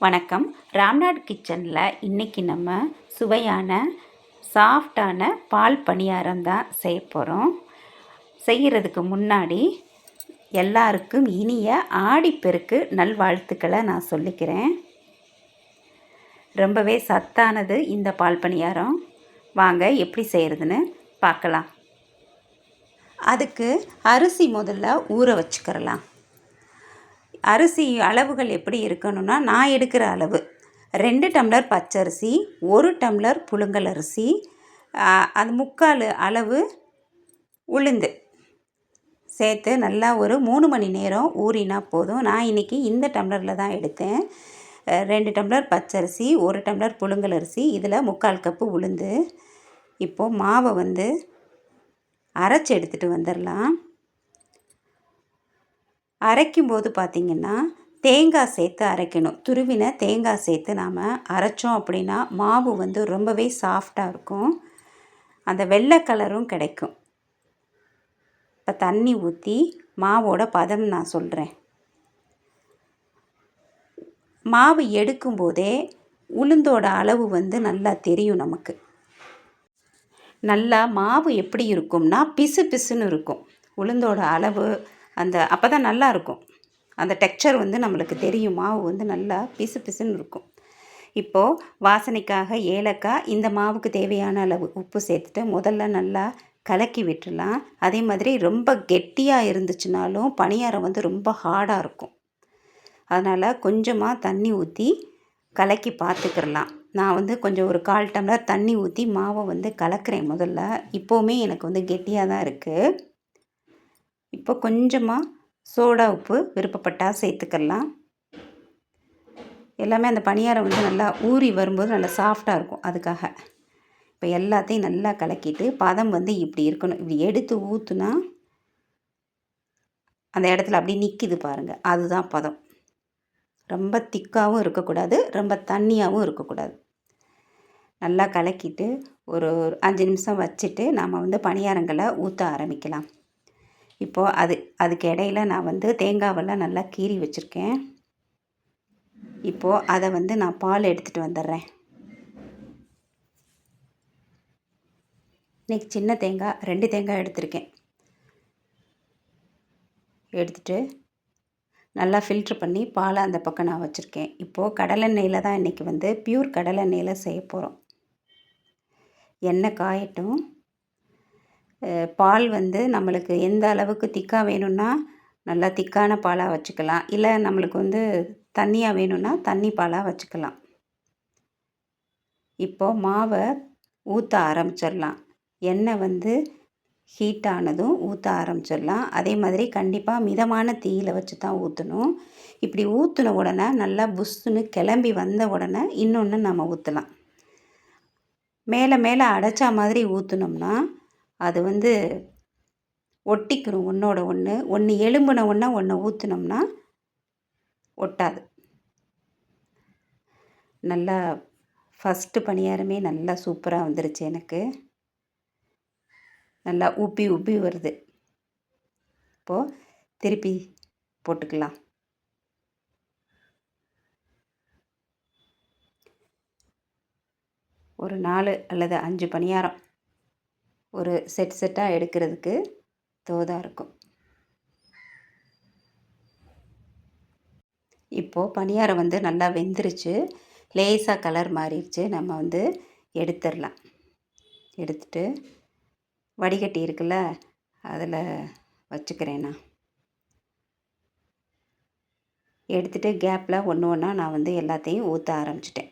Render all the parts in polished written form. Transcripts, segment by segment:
வணக்கம். ராம்நாட் கிச்சனில் இன்றைக்கி நம்ம சுவையான சாஃப்டான பால் பணியாரம் தான் செய்ய போகிறோம். செய்கிறதுக்கு முன்னாடி எல்லாருக்கும் இனிய ஆடிப்பெருக்கு நல்வாழ்த்துக்களை நான் சொல்லிக்கிறேன். ரொம்பவே சத்தானது இந்த பால் பணியாரம். வாங்க எப்படி செய்கிறதுன்னு பார்க்கலாம். அதுக்கு அரிசி முதல்ல ஊற வச்சுக்கிறலாம். அரிசி அளவுகள் எப்படி இருக்கணும்னா, நான் எடுக்கிற அளவு 2 டம்ளர் பச்சரிசி, 1 டம்ளர் புழுங்கல் அரிசி, அது 3/4 அளவு உளுந்து சேர்த்து நல்லா ஒரு 3 மணி நேரம் ஊறினா போதும். நான் இன்றைக்கி இந்த டம்ளரில் தான் எடுத்தேன். 2 டம்ளர் பச்சரிசி, 1 டம்ளர் புழுங்கல் அரிசி, இதில் 3/4 கப்பு உளுந்து. இப்போது மாவை அரைச்சி எடுத்துகிட்டு வந்துடலாம். அரைக்கும்போது பார்த்திங்கன்னா தேங்காய் சேர்த்து அரைக்கணும். துருவின தேங்காய் சேர்த்து நாம் அரைச்சோம் அப்படின்னா மாவு ரொம்பவே சாஃப்டாக இருக்கும். அந்த வெள்ளை கலரும் கிடைக்கும். இப்போ தண்ணி ஊற்றி மாவோட பதம் நான் சொல்கிறேன். மாவு எடுக்கும்போதே உளுந்தோட அளவு நல்லா தெரியும் நமக்கு. நல்லா மாவு எப்படி இருக்கும்னா பிசு பிசுன்னு இருக்கும். உளுந்தோட அளவு அப்போ தான் நல்லாயிருக்கும். அந்த டெக்ஸ்சர் நம்மளுக்கு தெரியும். மாவு நல்லா பிசு பிசுன்னு இருக்கும். இப்போது வாசனைக்காக ஏலக்காய், இந்த மாவுக்கு தேவையான அளவு உப்பு சேர்த்துட்டு முதல்ல நல்லா கலக்கி விட்டுடலாம். அதே மாதிரி ரொம்ப கெட்டியாக இருந்துச்சுனாலும் பணியாரம் ரொம்ப ஹார்டாக இருக்கும். அதனால் கொஞ்சமாக தண்ணி ஊற்றி கலக்கி பார்த்துக்கிடலாம். நான் கொஞ்சம் ஒரு 1/4 டம்ளர் தண்ணி ஊற்றி மாவை கலக்கிறேன் முதல்ல. இப்போவுமே எனக்கு கெட்டியாக தான் இருக்குது. இப்போ கொஞ்சமாக சோடா உப்பு விருப்பப்பட்டால் சேர்த்துக்கலாம். எல்லாமே அந்த பணியாரம் நல்லா ஊறி வரும்போது நல்லா சாஃப்டாக இருக்கும். அதுக்காக இப்போ எல்லாத்தையும் நல்லா கலக்கிட்டு பதம் இப்படி இருக்கணும். இப்படி எடுத்து ஊற்றுனா அந்த இடத்துல அப்படியே நிற்கிது பாருங்கள், அதுதான் பதம். ரொம்ப திக்காகவும் இருக்கக்கூடாது, ரொம்ப தண்ணியாகவும் இருக்கக்கூடாது. நல்லா கலக்கிட்டு ஒரு 5 நிமிஷம் வச்சுட்டு நாம் பணியாரங்களை ஊற்ற ஆரம்பிக்கலாம். இப்போது அதுக்கு இடையில நான் தேங்காவெல்லாம் நல்லா கீறி வச்சுருக்கேன். இப்போது அதை நான் பால் எடுத்துகிட்டு வந்துடுறேன். இன்றைக்கி சின்ன தேங்காய் 2 தேங்காய் எடுத்திருக்கேன். எடுத்துகிட்டு நல்லா ஃபில்ட்ரு பண்ணி பாலை அந்த பக்கம் நான் வச்சுருக்கேன். இப்போது கடலெண்ணெயில் தான் இன்றைக்கி பியூர் கடலெண்ணெயில் செய்ய போகிறோம். எண்ணெய் காயட்டும். பால் நம்மளுக்கு எந்த அளவுக்கு திக்காக வேணும்னா நல்லா திக்கான பாலாக வச்சுக்கலாம். இல்லை நம்மளுக்கு தண்ணியாக வேணும்னா தண்ணி பாலாக வச்சுக்கலாம். இப்போது மாவை ஊற்ற ஆரம்பிச்சிடலாம். எண்ணெய் ஹீட் ஆனதும் ஊற்ற ஆரம்பிச்சிடலாம். அதே மாதிரி கண்டிப்பாக மிதமான தீயில் வச்சு தான் ஊற்றணும். இப்படி ஊற்றின உடனே நல்லா புஷ்ஷுன்னு கிளம்பி வந்த உடனே இன்னொன்று நம்ம ஊற்றலாம். மேலே மேலே அடைச்சா மாதிரி ஊற்றினோம்னா அது ஒட்டிக்கிறோம். ஒன்றோட ஒன்று எலும்புன ஒன்று ஊற்றினோம்னா ஒட்டாது. நல்லா ஃபஸ்ட்டு பணியாரமே நல்லா சூப்பராக வந்துருச்சு. எனக்கு நல்லா உப்பி உப்பி வருது. இப்போது திருப்பி போட்டுக்கலாம். ஒரு 4 அல்லது 5 பணியாரம் ஒரு செட்டாக எடுக்கிறதுக்கு தோதாக இருக்கும். இப்போது பணியாரம் நல்லா வெந்துருச்சு. லேசாக கலர் மாறிடுச்சு. நம்ம எடுத்துடலாம். எடுத்துட்டு வடிகட்டி இருக்குல்ல, அதில் வச்சுக்கிறேன். நான் எடுத்துகிட்டு கேப்பில் ஒன்று ஒன்றா நான் எல்லாத்தையும் ஊற்ற ஆரம்பிச்சிட்டேன்.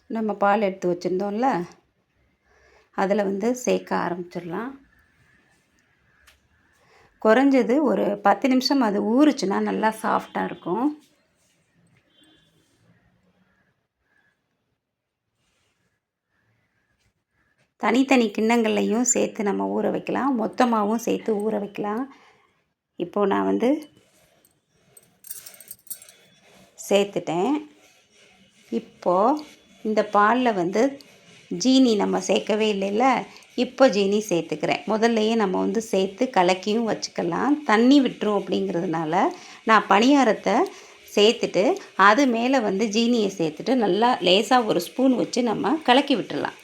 நம்ம பால் எடுத்து வச்சுருந்தோம்ல, அதில் சேர்க்க ஆரம்பிச்சிடலாம். குறைஞ்சது ஒரு 10 நிமிஷம் அது ஊறுச்சுன்னா நல்லா சாஃப்டாக இருக்கும். தனித்தனி கிண்ணங்கள்லையும் சேர்த்து நம்ம ஊற வைக்கலாம், மொத்தமாகவும் சேர்த்து ஊற வைக்கலாம். இப்போது நான் சேர்த்துட்டேன். இப்போது இந்த பாலில் ஜீனி நம்ம சேர்க்கவே இல்லைல்ல, இப்போ ஜீனி சேர்த்துக்கிறேன். முதல்லையே நம்ம சேர்த்து கலக்கியும் வச்சுக்கலாம். தண்ணி விட்டுரும் அப்படிங்கிறதுனால நான் பணியாரத்தை சேர்த்துட்டு அது மேலே வந்து ஜீனியை சேர்த்துட்டு நல்லா லேசாக ஒரு ஸ்பூன் வச்சு நம்ம கலக்கி விட்டுடலாம்.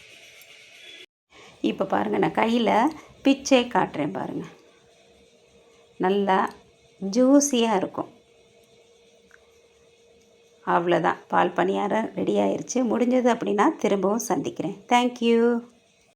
இப்போ பாருங்கள், நான் கையில் பிச்சே காட்டுறேன் பாருங்கள். நல்லா ஜூஸியாக இருக்கும். அவ்வளோதான், பால் பணியாரம் ரெடி ஆயிடுச்சு. முடிஞ்சது அப்படின்னா திரும்பவும் சந்திக்கிறேன். தேங்க்யூ.